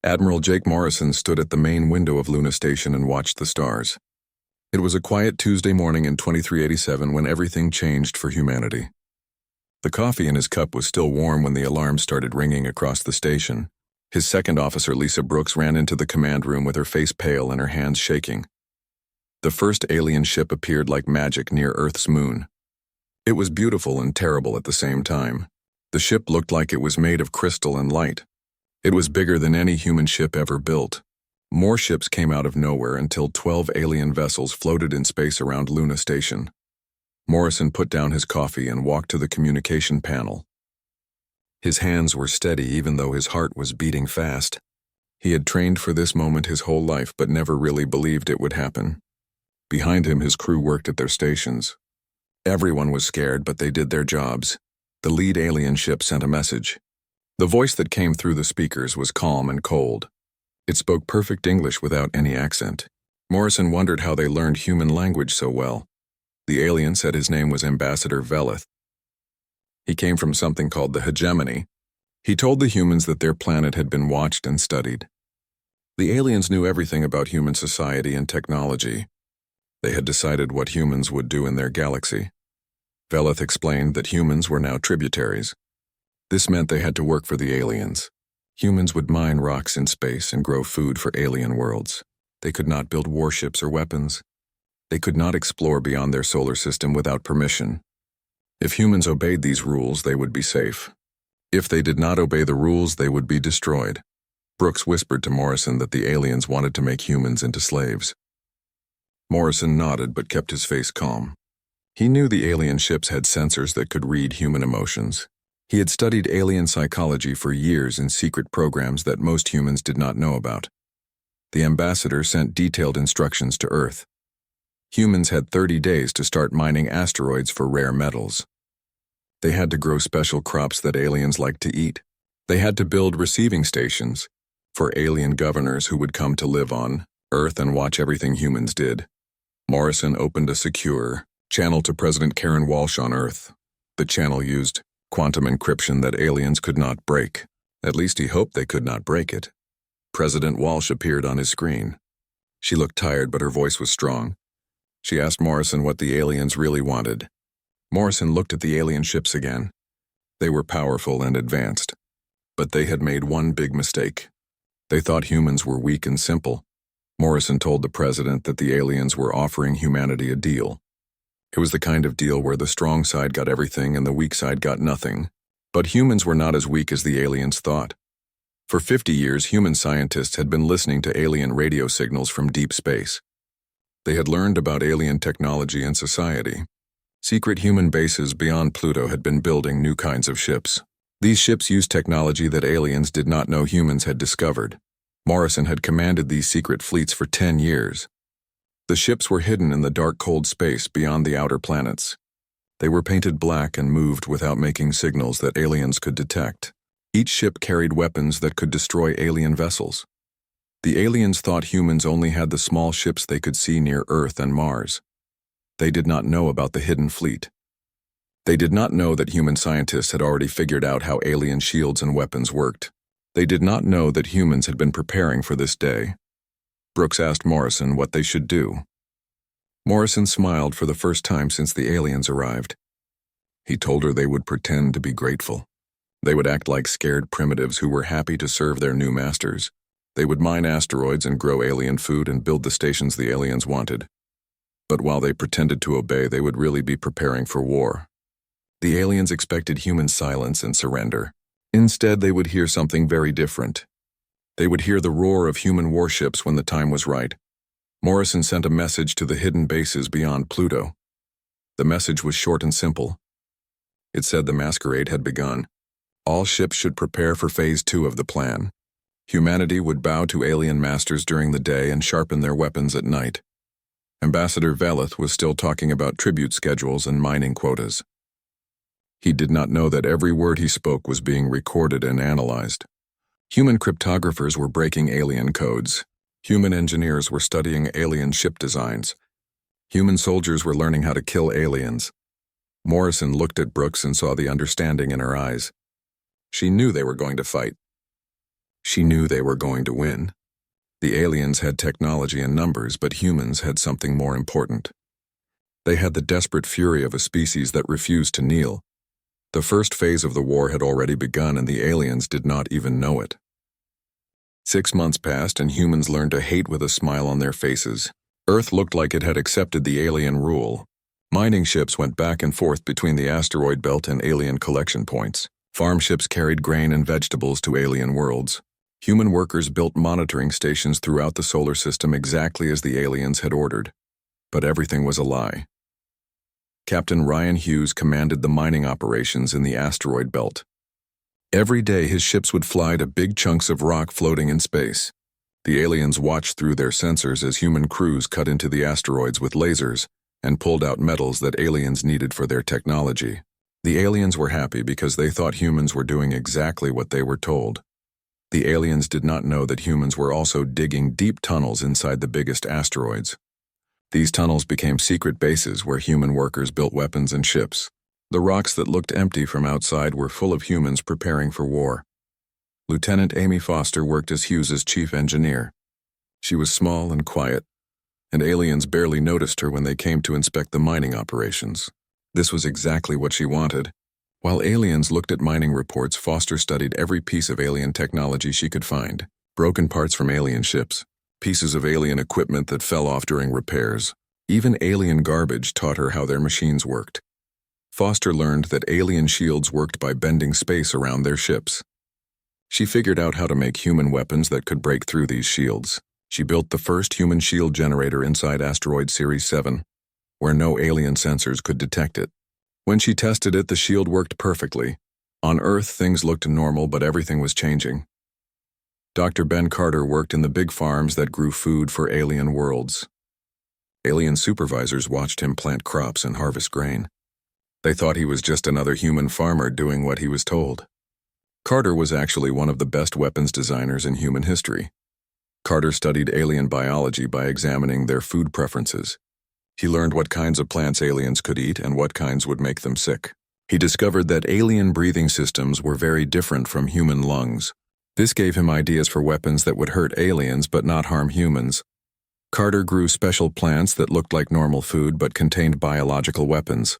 Admiral Jake Morrison stood at the main window of Luna Station and watched the stars. It was a quiet Tuesday morning in 2387 when everything changed for humanity. The coffee in his cup was still warm when the alarm started ringing across the station. His second officer, Lisa Brooks, ran into the command room with her face pale and her hands shaking. The first alien ship appeared like magic near Earth's moon. It was beautiful and terrible at the same time. The ship looked like it was made of crystal and light. It was bigger than any human ship ever built. More ships came out of nowhere until 12 alien vessels floated in space around Luna Station. Morrison put down his coffee and walked to the communication panel. His hands were steady even though his heart was beating fast. He had trained for this moment his whole life but never really believed it would happen. Behind him, his crew worked at their stations. Everyone was scared, but they did their jobs. The lead alien ship sent a message. The voice that came through the speakers was calm and cold. It spoke perfect English without any accent. Morrison wondered how they learned human language so well. The alien said his name was Ambassador Velith. He came from something called the Hegemony. He told the humans that their planet had been watched and studied. The aliens knew everything about human society and technology. They had decided what humans would do in their galaxy. Velith explained that humans were now tributaries. This meant they had to work for the aliens. Humans would mine rocks in space and grow food for alien worlds. They could not build warships or weapons. They could not explore beyond their solar system without permission. If humans obeyed these rules, they would be safe. If they did not obey the rules, they would be destroyed. Brooks whispered to Morrison that the aliens wanted to make humans into slaves. Morrison nodded but kept his face calm. He knew the alien ships had sensors that could read human emotions. He had studied alien psychology for years in secret programs that most humans did not know about. The ambassador sent detailed instructions to Earth. Humans had 30 days to start mining asteroids for rare metals. They had to grow special crops that aliens liked to eat. They had to build receiving stations for alien governors who would come to live on Earth and watch everything humans did. Morrison opened a secure channel to President Karen Walsh on Earth. The channel used quantum encryption that aliens could not break. At least he hoped they could not break it. President Walsh appeared on his screen. She looked tired, but her voice was strong. She asked Morrison what the aliens really wanted. Morrison looked at the alien ships again. They were powerful and advanced. But they had made one big mistake. They thought humans were weak and simple. Morrison told the president that the aliens were offering humanity a deal. It was the kind of deal where the strong side got everything and the weak side got nothing. But humans were not as weak as the aliens thought. For 50 years, human scientists had been listening to alien radio signals from deep space. They had learned about alien technology and society. Secret human bases beyond Pluto had been building new kinds of ships. These ships used technology that aliens did not know humans had discovered. Morrison had commanded these secret fleets for 10 years. The ships were hidden in the dark, cold space beyond the outer planets. They were painted black and moved without making signals that aliens could detect. Each ship carried weapons that could destroy alien vessels. The aliens thought humans only had the small ships they could see near Earth and Mars. They did not know about the hidden fleet. They did not know that human scientists had already figured out how alien shields and weapons worked. They did not know that humans had been preparing for this day. Brooks asked Morrison what they should do. Morrison smiled for the first time since the aliens arrived. He told her they would pretend to be grateful. They would act like scared primitives who were happy to serve their new masters. They would mine asteroids and grow alien food and build the stations the aliens wanted. But while they pretended to obey, they would really be preparing for war. The aliens expected human silence and surrender. Instead, they would hear something very different. They would hear the roar of human warships when the time was right. Morrison sent a message to the hidden bases beyond Pluto. The message was short and simple. It said the masquerade had begun. All ships should prepare for Phase 2 of the plan. Humanity would bow to alien masters during the day and sharpen their weapons at night. Ambassador Velith was still talking about tribute schedules and mining quotas. He did not know that every word he spoke was being recorded and analyzed. Human cryptographers were breaking alien codes. Human engineers were studying alien ship designs. Human soldiers were learning how to kill aliens. Morrison looked at Brooks and saw the understanding in her eyes. She knew they were going to fight. She knew they were going to win. The aliens had technology and numbers, but humans had something more important. They had the desperate fury of a species that refused to kneel. The first phase of the war had already begun, and the aliens did not even know it. 6 months passed, and humans learned to hate with a smile on their faces. Earth looked like it had accepted the alien rule. Mining ships went back and forth between the asteroid belt and alien collection points. Farm ships carried grain and vegetables to alien worlds. Human workers built monitoring stations throughout the solar system exactly as the aliens had ordered. But everything was a lie. Captain Ryan Hughes commanded the mining operations in the asteroid belt. Every day his ships would fly to big chunks of rock floating in space. The aliens watched through their sensors as human crews cut into the asteroids with lasers and pulled out metals that aliens needed for their technology. The aliens were happy because they thought humans were doing exactly what they were told. The aliens did not know that humans were also digging deep tunnels inside the biggest asteroids. These tunnels became secret bases where human workers built weapons and ships. The rocks that looked empty from outside were full of humans preparing for war. Lieutenant Amy Foster worked as Hughes's chief engineer. She was small and quiet, and aliens barely noticed her when they came to inspect the mining operations. This was exactly what she wanted. While aliens looked at mining reports, Foster studied every piece of alien technology she could find. Broken parts from alien ships, pieces of alien equipment that fell off during repairs. Even alien garbage taught her how their machines worked. Foster learned that alien shields worked by bending space around their ships. She figured out how to make human weapons that could break through these shields. She built the first human shield generator inside asteroid Series 7, where no alien sensors could detect it. When she tested it, the shield worked perfectly. On Earth, things looked normal, but everything was changing. Dr. Ben Carter worked in the big farms that grew food for alien worlds. Alien supervisors watched him plant crops and harvest grain. They thought he was just another human farmer doing what he was told. Carter was actually one of the best weapons designers in human history. Carter studied alien biology by examining their food preferences. He learned what kinds of plants aliens could eat and what kinds would make them sick. He discovered that alien breathing systems were very different from human lungs. This gave him ideas for weapons that would hurt aliens but not harm humans. Carter grew special plants that looked like normal food but contained biological weapons.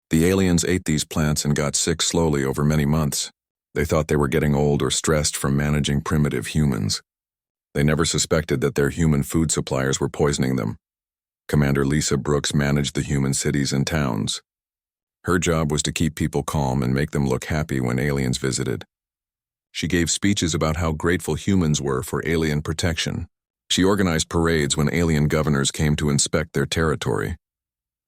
The aliens ate these plants and got sick slowly over many months. They thought they were getting old or stressed from managing primitive humans. They never suspected that their human food suppliers were poisoning them. Commander Lisa Brooks managed the human cities and towns. Her job was to keep people calm and make them look happy when aliens visited. She gave speeches about how grateful humans were for alien protection. She organized parades when alien governors came to inspect their territory.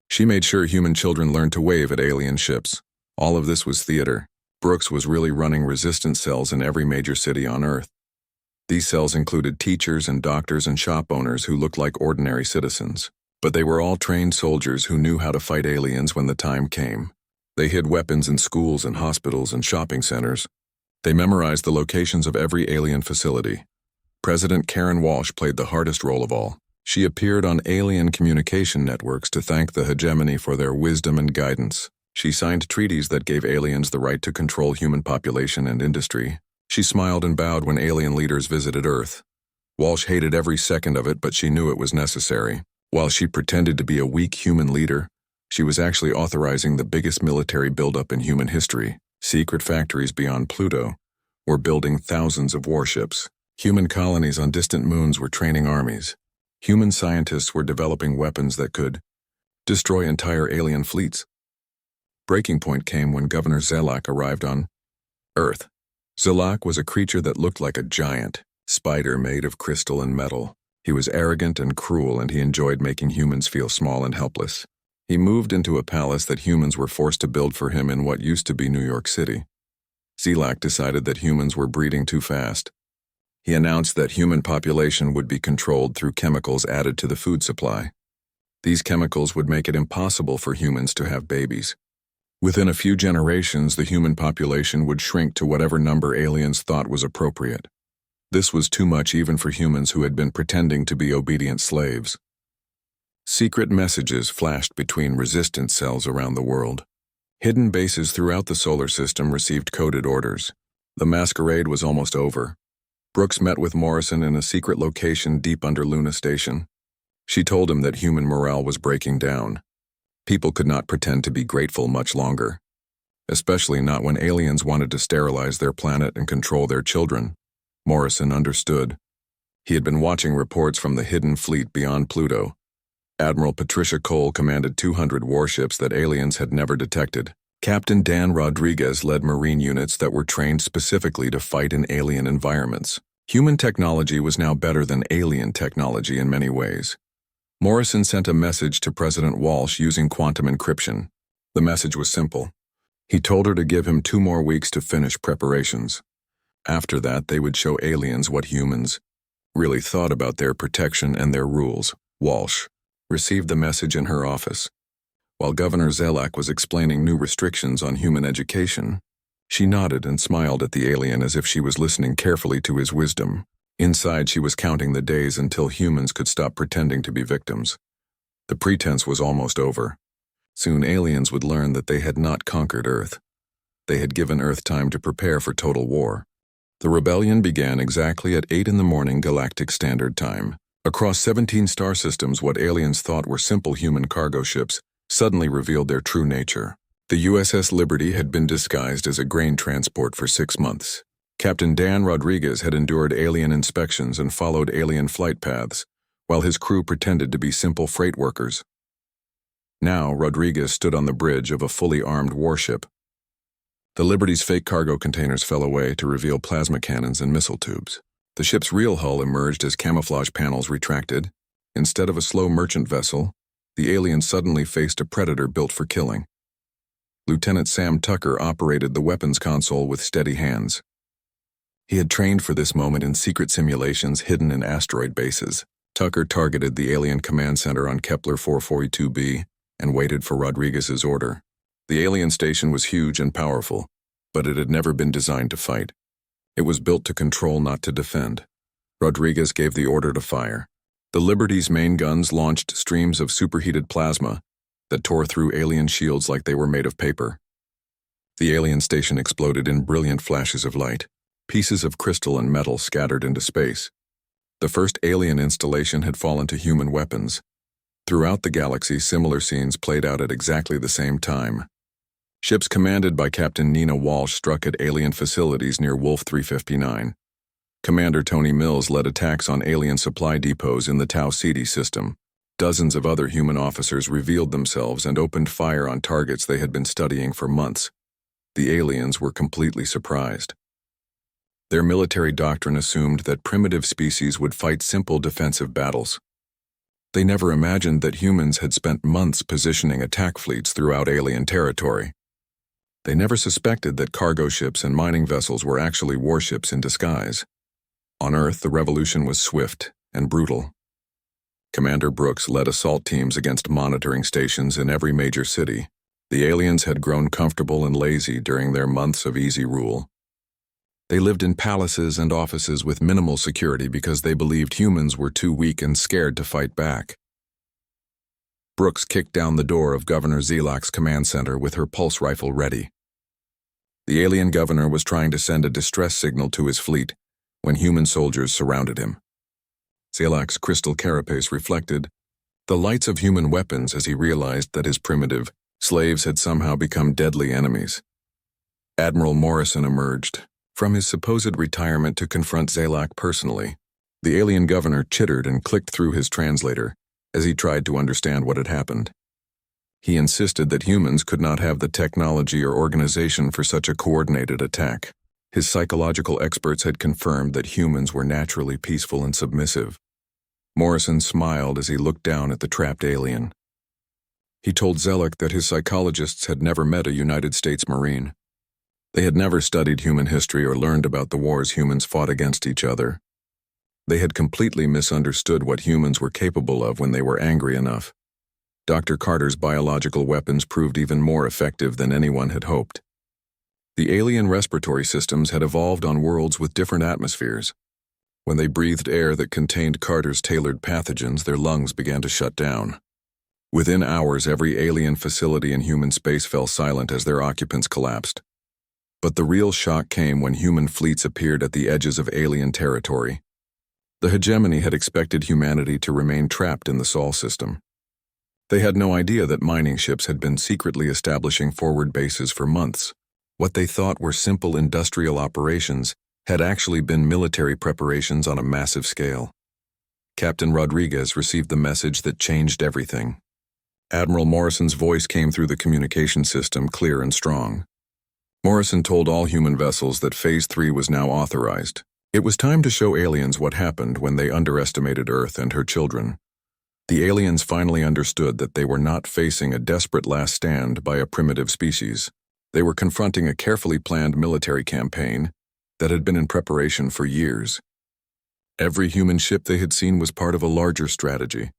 She made sure human children learned to wave at alien ships. All of this was theater. Brooks was really running resistance cells in every major city on Earth. These cells included teachers and doctors and shop owners who looked like ordinary citizens. But they were all trained soldiers who knew how to fight aliens when the time came. They hid weapons in schools and hospitals and shopping centers. They memorized the locations of every alien facility. President Karen Walsh played the hardest role of all. She appeared on alien communication networks to thank the hegemony for their wisdom and guidance. She signed treaties that gave aliens the right to control human population and industry. She smiled and bowed when alien leaders visited Earth. Walsh hated every second of it, but she knew it was necessary. While she pretended to be a weak human leader, she was actually authorizing the biggest military buildup in human history. Secret factories beyond Pluto were building thousands of warships. Human colonies on distant moons were training armies. Human scientists were developing weapons that could destroy entire alien fleets. Breaking point came when Governor Zelak arrived on Earth. Zelak was a creature that looked like a giant spider made of crystal and metal. He was arrogant and cruel, and he enjoyed making humans feel small and helpless. He moved into a palace that humans were forced to build for him in what used to be New York City. Zelak decided that humans were breeding too fast. He announced that human population would be controlled through chemicals added to the food supply. These chemicals would make it impossible for humans to have babies. Within a few generations, the human population would shrink to whatever number aliens thought was appropriate. This was too much even for humans who had been pretending to be obedient slaves. Secret messages flashed between resistance cells around the world. Hidden bases throughout the solar system received coded orders. The masquerade was almost over. Brooks met with Morrison in a secret location deep under Luna Station. She told him that human morale was breaking down. People could not pretend to be grateful much longer, especially not when aliens wanted to sterilize their planet and control their children. Morrison understood. He had been watching reports from the hidden fleet beyond Pluto. Admiral Patricia Cole commanded 200 warships that aliens had never detected. Captain Dan Rodriguez led Marine units that were trained specifically to fight in alien environments. Human technology was now better than alien technology in many ways. Morrison sent a message to President Walsh using quantum encryption. The message was simple. He told her to give him 2 more weeks to finish preparations. After that, they would show aliens what humans really thought about their protection and their rules. Walsh received the message in her office. While Governor Zelak was explaining new restrictions on human education, she nodded and smiled at the alien as if she was listening carefully to his wisdom. Inside, she was counting the days until humans could stop pretending to be victims. The pretense was almost over. Soon aliens would learn that they had not conquered Earth. They had given Earth time to prepare for total war. The rebellion began exactly at 8 in the morning Galactic Standard Time. Across 17 star systems, what aliens thought were simple human cargo ships suddenly revealed their true nature. The USS Liberty had been disguised as a grain transport for 6 months. Captain Dan Rodriguez had endured alien inspections and followed alien flight paths, while his crew pretended to be simple freight workers. Now, Rodriguez stood on the bridge of a fully armed warship. The Liberty's fake cargo containers fell away to reveal plasma cannons and missile tubes. The ship's real hull emerged as camouflage panels retracted. Instead of a slow merchant vessel, the aliens suddenly faced a predator built for killing. Lieutenant Sam Tucker operated the weapons console with steady hands. He had trained for this moment in secret simulations hidden in asteroid bases. Tucker targeted the alien command center on Kepler 442b and waited for Rodriguez's order. The alien station was huge and powerful, but it had never been designed to fight. It was built to control, not to defend. Rodriguez gave the order to fire. The Liberty's main guns launched streams of superheated plasma that tore through alien shields like they were made of paper. The alien station exploded in brilliant flashes of light. Pieces of crystal and metal scattered into space. The first alien installation had fallen to human weapons. Throughout the galaxy, similar scenes played out at exactly the same time. Ships commanded by Captain Nina Walsh struck at alien facilities near Wolf 359. Commander Tony Mills led attacks on alien supply depots in the Tau Ceti system. Dozens of other human officers revealed themselves and opened fire on targets they had been studying for months. The aliens were completely surprised. Their military doctrine assumed that primitive species would fight simple defensive battles. They never imagined that humans had spent months positioning attack fleets throughout alien territory. They never suspected that cargo ships and mining vessels were actually warships in disguise. On Earth, the revolution was swift and brutal. Commander Brooks led assault teams against monitoring stations in every major city. The aliens had grown comfortable and lazy during their months of easy rule. They lived in palaces and offices with minimal security because they believed humans were too weak and scared to fight back. Brooks kicked down the door of Governor Zelak's command center with her pulse rifle ready. The alien governor was trying to send a distress signal to his fleet when human soldiers surrounded him. Zelak's crystal carapace reflected the lights of human weapons as he realized that his primitive slaves had somehow become deadly enemies. Admiral Morrison emerged from his supposed retirement to confront Zelak personally. The alien governor chittered and clicked through his translator as he tried to understand what had happened. He insisted that humans could not have the technology or organization for such a coordinated attack. His psychological experts had confirmed that humans were naturally peaceful and submissive. Morrison smiled as he looked down at the trapped alien. He told Zelak that his psychologists had never met a United States Marine. They had never studied human history or learned about the wars humans fought against each other. They had completely misunderstood what humans were capable of when they were angry enough. Dr. Carter's biological weapons proved even more effective than anyone had hoped. The alien respiratory systems had evolved on worlds with different atmospheres. When they breathed air that contained Carter's tailored pathogens, their lungs began to shut down. Within hours, every alien facility in human space fell silent as their occupants collapsed. But the real shock came when human fleets appeared at the edges of alien territory. The hegemony had expected humanity to remain trapped in the Sol system. They had no idea that mining ships had been secretly establishing forward bases for months. What they thought were simple industrial operations had actually been military preparations on a massive scale. Captain Rodriguez received the message that changed everything. Admiral Morrison's voice came through the communication system clear and strong. Morrison told all human vessels that Phase 3 was now authorized. It was time to show aliens what happened when they underestimated Earth and her children. The aliens finally understood that they were not facing a desperate last stand by a primitive species. They were confronting a carefully planned military campaign that had been in preparation for years. Every human ship they had seen was part of a larger strategy.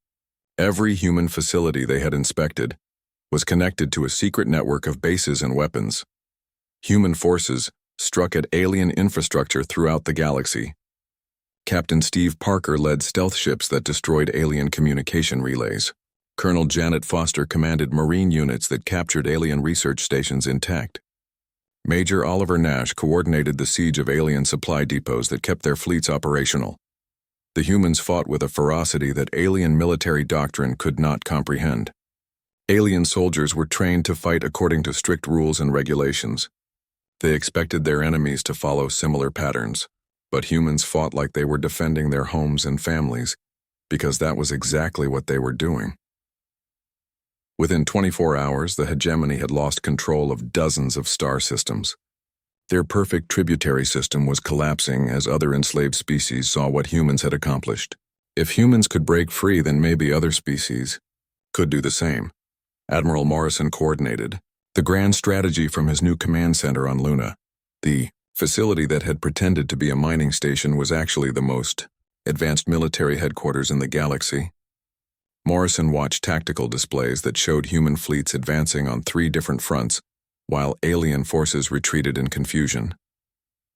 Every human facility they had inspected was connected to a secret network of bases and weapons. Human forces struck at alien infrastructure throughout the galaxy. Captain Steve Parker led stealth ships that destroyed alien communication relays. Colonel Janet Foster commanded Marine units that captured alien research stations intact. Major Oliver Nash coordinated the siege of alien supply depots that kept their fleets operational. The humans fought with a ferocity that alien military doctrine could not comprehend. Alien soldiers were trained to fight according to strict rules and regulations. They expected their enemies to follow similar patterns, but humans fought like they were defending their homes and families, because that was exactly what they were doing. Within 24 hours, the hegemony had lost control of dozens of star systems. Their perfect tributary system was collapsing as other enslaved species saw what humans had accomplished. If humans could break free, then maybe other species could do the same. Admiral Morrison coordinated the grand strategy from his new command center on Luna. The facility that had pretended to be a mining station was actually the most advanced military headquarters in the galaxy. Morrison watched tactical displays that showed human fleets advancing on 3 different fronts, while alien forces retreated in confusion.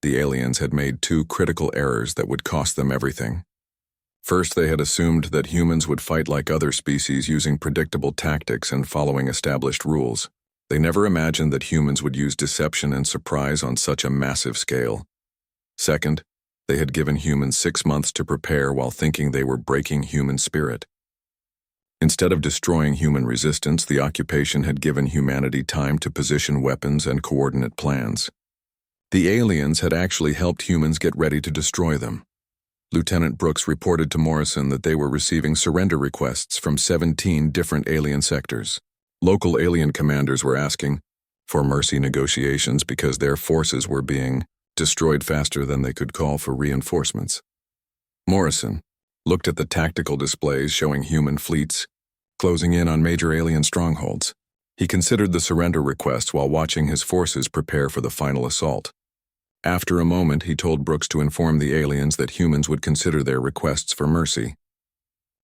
The aliens had made 2 critical errors that would cost them everything. First, they had assumed that humans would fight like other species using predictable tactics and following established rules. They never imagined that humans would use deception and surprise on such a massive scale. Second, they had given humans 6 months to prepare while thinking they were breaking human spirit. Instead of destroying human resistance, the occupation had given humanity time to position weapons and coordinate plans. The aliens had actually helped humans get ready to destroy them. Lieutenant Brooks reported to Morrison that they were receiving surrender requests from 17 different alien sectors. Local alien commanders were asking for mercy negotiations because their forces were being destroyed faster than they could call for reinforcements. Morrison looked at the tactical displays showing human fleets closing in on major alien strongholds. He considered the surrender requests while watching his forces prepare for the final assault. After a moment, he told Brooks to inform the aliens that humans would consider their requests for mercy.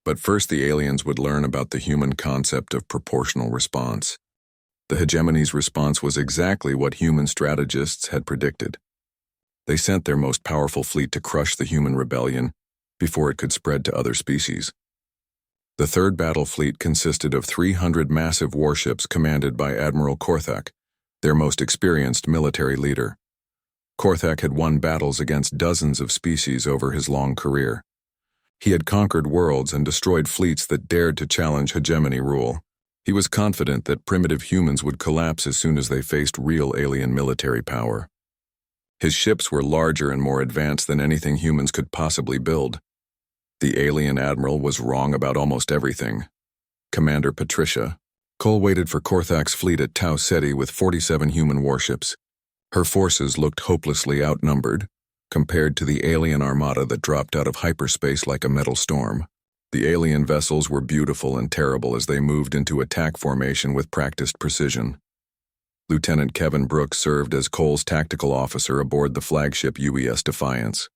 But first, the aliens would learn about the human concept of proportional response. The hegemony's response was exactly what human strategists had predicted. They sent their most powerful fleet to crush the human rebellion before it could spread to other species. The Third Battle Fleet consisted of 300 massive warships commanded by Admiral Korthak, their most experienced military leader. Korthak had won battles against dozens of species over his long career. He had conquered worlds and destroyed fleets that dared to challenge hegemony rule. He was confident that primitive humans would collapse as soon as they faced real alien military power. His ships were larger and more advanced than anything humans could possibly build. The alien admiral was wrong about almost everything. Commander Patricia Cole waited for Korthak's fleet at Tau Ceti with 47 human warships. Her forces looked hopelessly outnumbered compared to the alien armada that dropped out of hyperspace like a metal storm. The alien vessels were beautiful and terrible as they moved into attack formation with practiced precision. Lieutenant Kevin Brooks served as Cole's tactical officer aboard the flagship UES Defiance.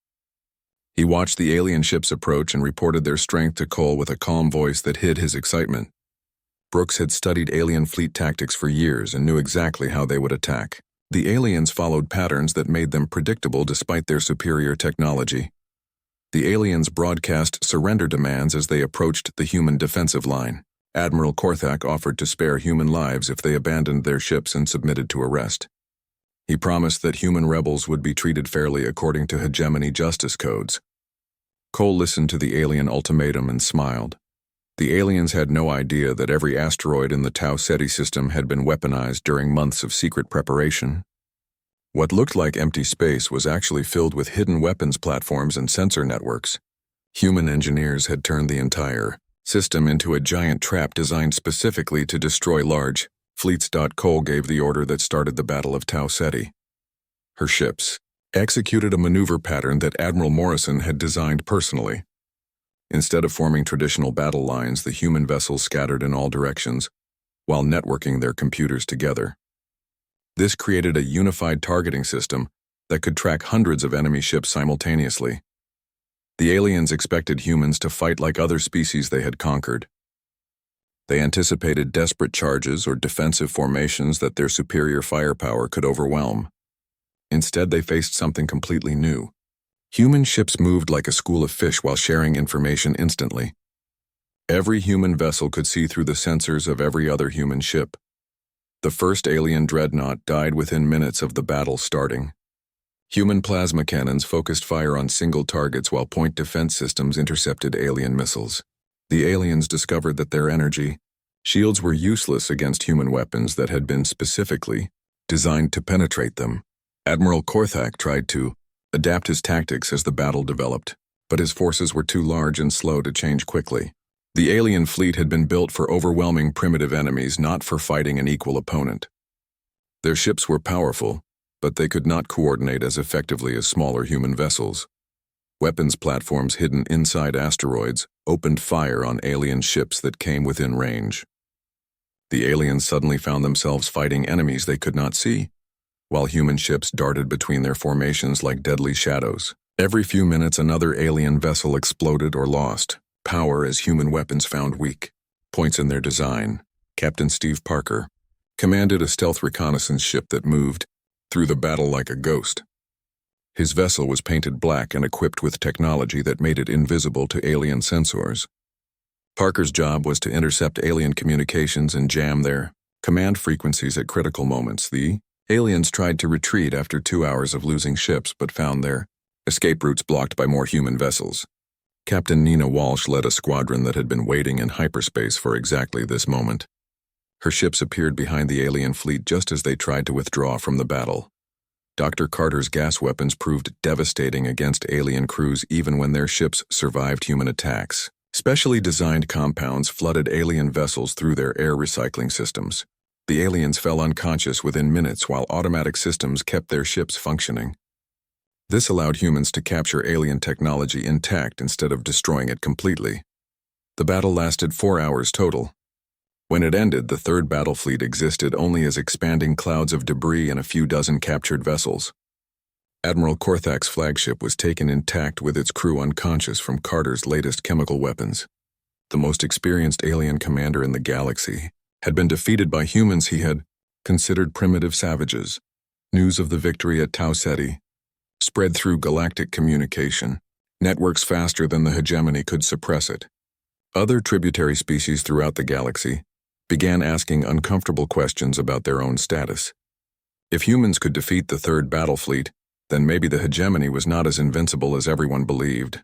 He watched the alien ships approach and reported their strength to Cole with a calm voice that hid his excitement. Brooks had studied alien fleet tactics for years and knew exactly how they would attack. The aliens followed patterns that made them predictable despite their superior technology. The aliens broadcast surrender demands as they approached the human defensive line. Admiral Korthak offered to spare human lives if they abandoned their ships and submitted to arrest. He promised that human rebels would be treated fairly according to hegemony justice codes. Cole listened to the alien ultimatum and smiled. The aliens had no idea that every asteroid in the Tau Ceti system had been weaponized during months of secret preparation. What looked like empty space was actually filled with hidden weapons platforms and sensor networks. Human engineers had turned the entire system into a giant trap designed specifically to destroy large fleets. Cole gave the order that started the Battle of Tau Ceti. Her ships executed a maneuver pattern that Admiral Morrison had designed personally. Instead of forming traditional battle lines, the human vessels scattered in all directions, while networking their computers together. This created a unified targeting system that could track hundreds of enemy ships simultaneously. The aliens expected humans to fight like other species they had conquered. They anticipated desperate charges or defensive formations that their superior firepower could overwhelm. Instead, they faced something completely new. Human ships moved like a school of fish while sharing information instantly. Every human vessel could see through the sensors of every other human ship. The first alien dreadnought died within minutes of the battle starting. Human plasma cannons focused fire on single targets while point defense systems intercepted alien missiles. The aliens discovered that their energy shields were useless against human weapons that had been specifically designed to penetrate them. Admiral Korthak tried to adapt his tactics as the battle developed, but his forces were too large and slow to change quickly. The alien fleet had been built for overwhelming primitive enemies, not for fighting an equal opponent. Their ships were powerful, but they could not coordinate as effectively as smaller human vessels. Weapons platforms hidden inside asteroids opened fire on alien ships that came within range. The aliens suddenly found themselves fighting enemies they could not see, while human ships darted between their formations like deadly shadows. Every few minutes, another alien vessel exploded or lost power as human weapons found weak points in their design. Captain Steve Parker commanded a stealth reconnaissance ship that moved through the battle like a ghost. His vessel was painted black and equipped with technology that made it invisible to alien sensors. Parker's job was to intercept alien communications and jam their command frequencies at critical moments. The aliens tried to retreat after 2 hours of losing ships, but found their escape routes blocked by more human vessels. Captain Nina Walsh led a squadron that had been waiting in hyperspace for exactly this moment. Her ships appeared behind the alien fleet just as they tried to withdraw from the battle. Dr. Carter's gas weapons proved devastating against alien crews even when their ships survived human attacks. Specially designed compounds flooded alien vessels through their air recycling systems. The aliens fell unconscious within minutes while automatic systems kept their ships functioning. This allowed humans to capture alien technology intact instead of destroying it completely. The battle lasted 4 hours total. When it ended, the third battle fleet existed only as expanding clouds of debris and a few dozen captured vessels. Admiral Korthak's flagship was taken intact with its crew unconscious from Carter's latest chemical weapons. The most experienced alien commander in the galaxy had been defeated by humans he had considered primitive savages. News of the victory at Tau Ceti spread through galactic communication, networks faster than the hegemony could suppress it. Other tributary species throughout the galaxy began asking uncomfortable questions about their own status. If humans could defeat the third battle fleet, then maybe the hegemony was not as invincible as everyone believed.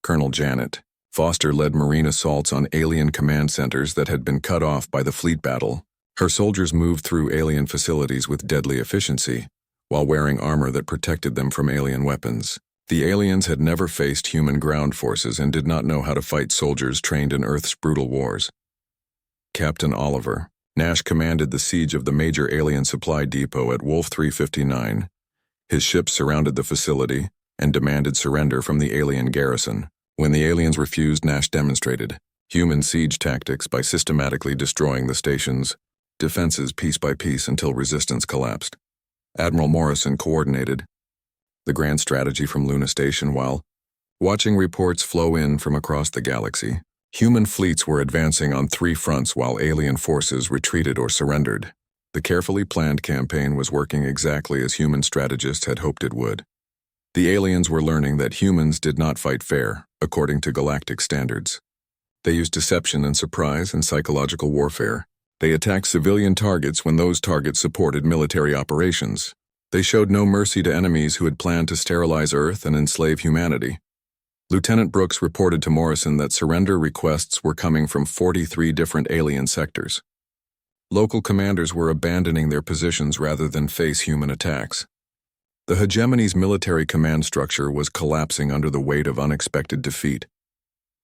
Colonel Janet Foster led marine assaults on alien command centers that had been cut off by the fleet battle. Her soldiers moved through alien facilities with deadly efficiency, while wearing armor that protected them from alien weapons. The aliens had never faced human ground forces and did not know how to fight soldiers trained in Earth's brutal wars. Captain Oliver Nash commanded the siege of the major alien supply depot at Wolf 359. His ships surrounded the facility and demanded surrender from the alien garrison. When the aliens refused, Nash demonstrated human siege tactics by systematically destroying the station's defenses piece by piece until resistance collapsed. Admiral Morrison coordinated the grand strategy from Luna Station while watching reports flow in from across the galaxy. Human fleets were advancing on 3 fronts while alien forces retreated or surrendered. The carefully planned campaign was working exactly as human strategists had hoped it would. The aliens were learning that humans did not fight fair, according to galactic standards. They used deception and surprise and psychological warfare They attacked civilian targets when those targets supported military operations. They showed no mercy to enemies who had planned to sterilize Earth and enslave humanity. Lieutenant Brooks reported to Morrison that surrender requests were coming from 43 different alien sectors. Local commanders were abandoning their positions rather than face human attacks. The hegemony's military command structure was collapsing under the weight of unexpected defeat.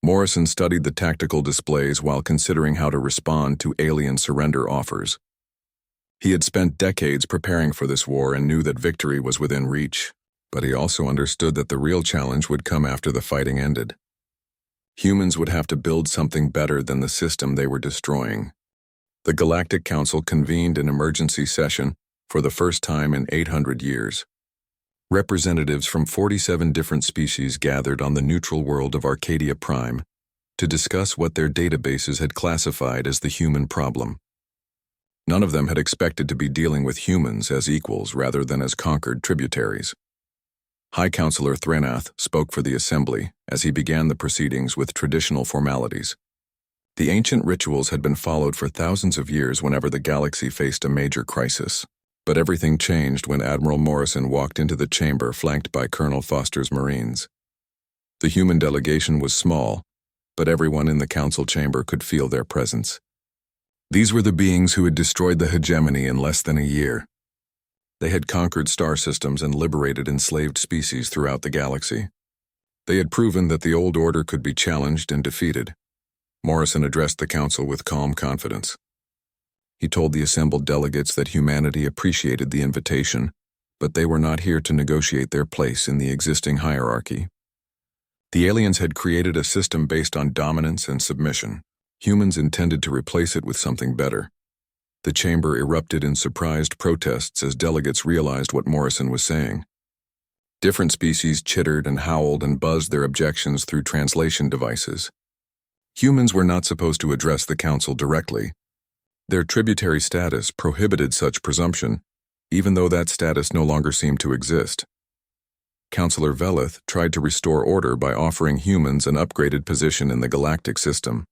Morrison studied the tactical displays while considering how to respond to alien surrender offers. He had spent decades preparing for this war and knew that victory was within reach, but he also understood that the real challenge would come after the fighting ended. Humans would have to build something better than the system they were destroying. The Galactic Council convened an emergency session for the first time in 800 years. Representatives from 47 different species gathered on the neutral world of Arcadia Prime to discuss what their databases had classified as the human problem. None of them had expected to be dealing with humans as equals rather than as conquered tributaries. High Counselor Threnath spoke for the assembly as he began the proceedings with traditional formalities. The ancient rituals had been followed for thousands of years whenever the galaxy faced a major crisis. But everything changed when Admiral Morrison walked into the chamber flanked by Colonel Foster's Marines. The human delegation was small, but everyone in the council chamber could feel their presence. These were the beings who had destroyed the hegemony in less than a year. They had conquered star systems and liberated enslaved species throughout the galaxy. They had proven that the old order could be challenged and defeated. Morrison addressed the council with calm confidence. He told the assembled delegates that humanity appreciated the invitation, but they were not here to negotiate their place in the existing hierarchy. The aliens had created a system based on dominance and submission. Humans intended to replace it with something better. The chamber erupted in surprised protests as delegates realized what Morrison was saying. Different species chittered and howled and buzzed their objections through translation devices. Humans were not supposed to address the council directly. Their tributary status prohibited such presumption, even though that status no longer seemed to exist. Counselor Veleth tried to restore order by offering humans an upgraded position in the galactic system.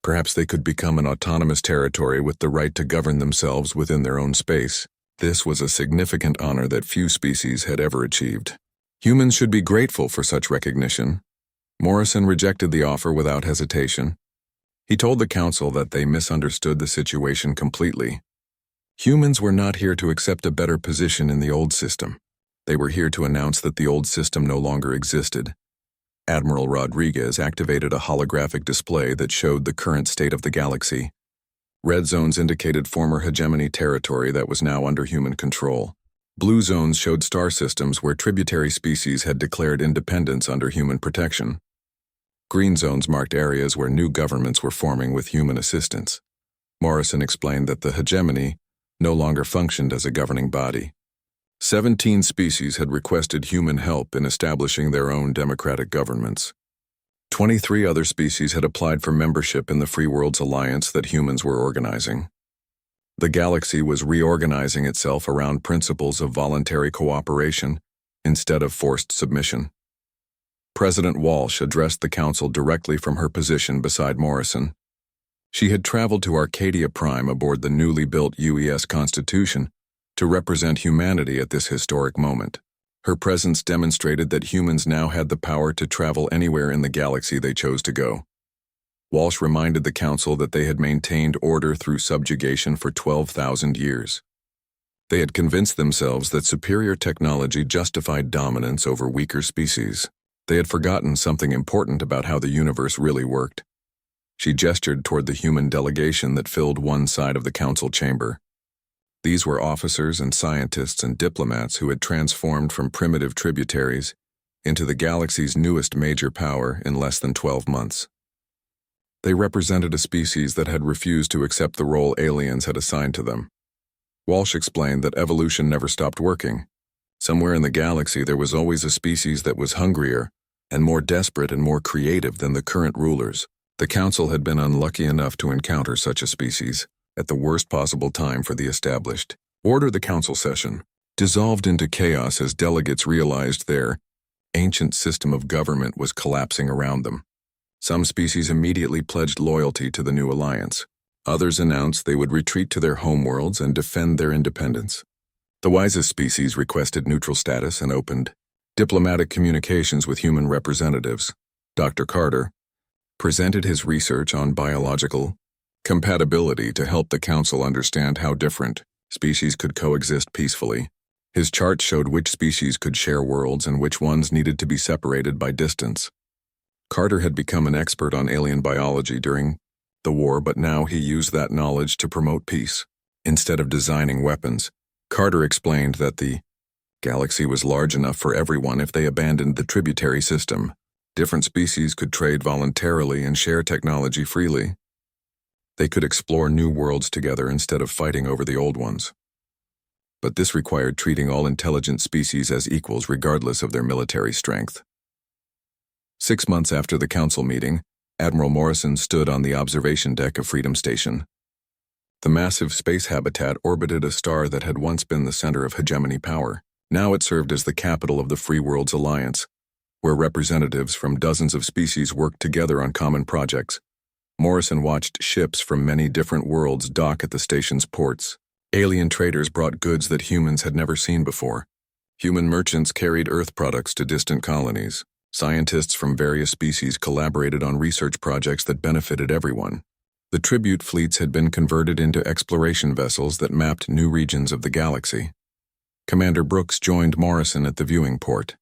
Perhaps they could become an autonomous territory with the right to govern themselves within their own space. This was a significant honor that few species had ever achieved. Humans should be grateful for such recognition. Morrison rejected the offer without hesitation. He told the council that they misunderstood the situation completely. Humans were not here to accept a better position in the old system. They were here to announce that the old system no longer existed. Admiral Rodriguez activated a holographic display that showed the current state of the galaxy. Red zones indicated former hegemony territory that was now under human control. Blue zones showed star systems where tributary species had declared independence under human protection. Green zones marked areas where new governments were forming with human assistance. Morrison explained that the hegemony no longer functioned as a governing body. 17 species had requested human help in establishing their own democratic governments. 23 other species had applied for membership in the Free Worlds Alliance that humans were organizing. The galaxy was reorganizing itself around principles of voluntary cooperation instead of forced submission. President Walsh addressed the council directly from her position beside Morrison. She had traveled to Arcadia Prime aboard the newly built UES Constitution to represent humanity at this historic moment. Her presence demonstrated that humans now had the power to travel anywhere in the galaxy they chose to go. Walsh reminded the council that they had maintained order through subjugation for 12,000 years. They had convinced themselves that superior technology justified dominance over weaker species. They had forgotten something important about how the universe really worked. She gestured toward the human delegation that filled one side of the council chamber. These were officers and scientists and diplomats who had transformed from primitive tributaries into the galaxy's newest major power in less than 12 months. They represented a species that had refused to accept the role aliens had assigned to them. Walsh explained that evolution never stopped working. Somewhere in the galaxy there was always a species that was hungrier and more desperate and more creative than the current rulers. The council had been unlucky enough to encounter such a species at the worst possible time for the established order. The council session dissolved into chaos as delegates realized their ancient system of government was collapsing around them. Some species immediately pledged loyalty to the new alliance. Others announced they would retreat to their homeworlds and defend their independence. The wisest species requested neutral status and opened diplomatic communications with human representatives. Dr. Carter presented his research on biological compatibility to help the Council understand how different species could coexist peacefully. His chart showed which species could share worlds and which ones needed to be separated by distance. Carter had become an expert on alien biology during the war, but now he used that knowledge to promote peace. Instead of designing weapons, Carter explained that the galaxy was large enough for everyone if they abandoned the tributary system. Different species could trade voluntarily and share technology freely. They could explore new worlds together instead of fighting over the old ones. But this required treating all intelligent species as equals regardless of their military strength. 6 months after the Council meeting, Admiral Morrison stood on the observation deck of Freedom Station. The massive space habitat orbited a star that had once been the center of hegemony power. Now it served as the capital of the Free Worlds Alliance, where representatives from dozens of species worked together on common projects. Morrison watched ships from many different worlds dock at the station's ports. Alien traders brought goods that humans had never seen before. Human merchants carried Earth products to distant colonies. Scientists from various species collaborated on research projects that benefited everyone. The tribute fleets had been converted into exploration vessels that mapped new regions of the galaxy. Commander Brooks joined Morrison at the viewing port.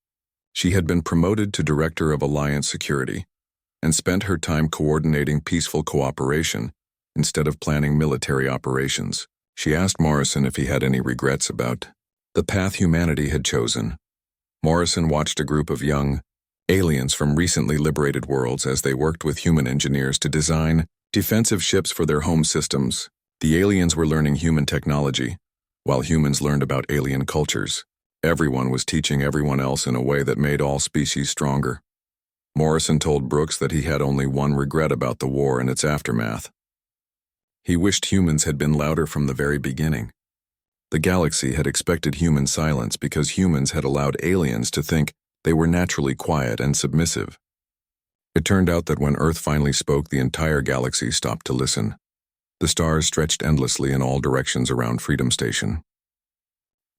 She had been promoted to Director of Alliance Security and spent her time coordinating peaceful cooperation instead of planning military operations. She asked Morrison if he had any regrets about the path humanity had chosen. Morrison watched a group of young aliens from recently liberated worlds as they worked with human engineers to design defensive ships for their home systems. The aliens were learning human technology, while humans learned about alien cultures. Everyone was teaching everyone else in a way that made all species stronger. Morrison told Brooks that he had only one regret about the war and its aftermath. He wished humans had been louder from the very beginning. The galaxy had expected human silence because humans had allowed aliens to think they were naturally quiet and submissive. It turned out that when Earth finally spoke, the entire galaxy stopped to listen. The stars stretched endlessly in all directions around Freedom Station.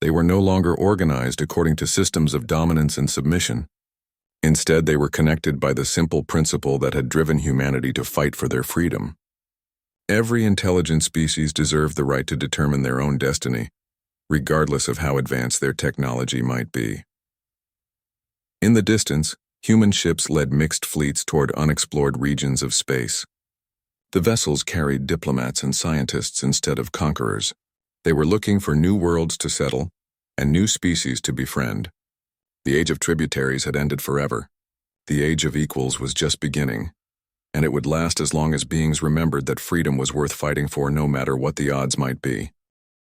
They were no longer organized according to systems of dominance and submission. Instead, they were connected by the simple principle that had driven humanity to fight for their freedom. Every intelligent species deserved the right to determine their own destiny, regardless of how advanced their technology might be. In the distance, human ships led mixed fleets toward unexplored regions of space. The vessels carried diplomats and scientists instead of conquerors. They were looking for new worlds to settle and new species to befriend. The age of tributaries had ended forever. The age of equals was just beginning, and it would last as long as beings remembered that freedom was worth fighting for no matter what the odds might be.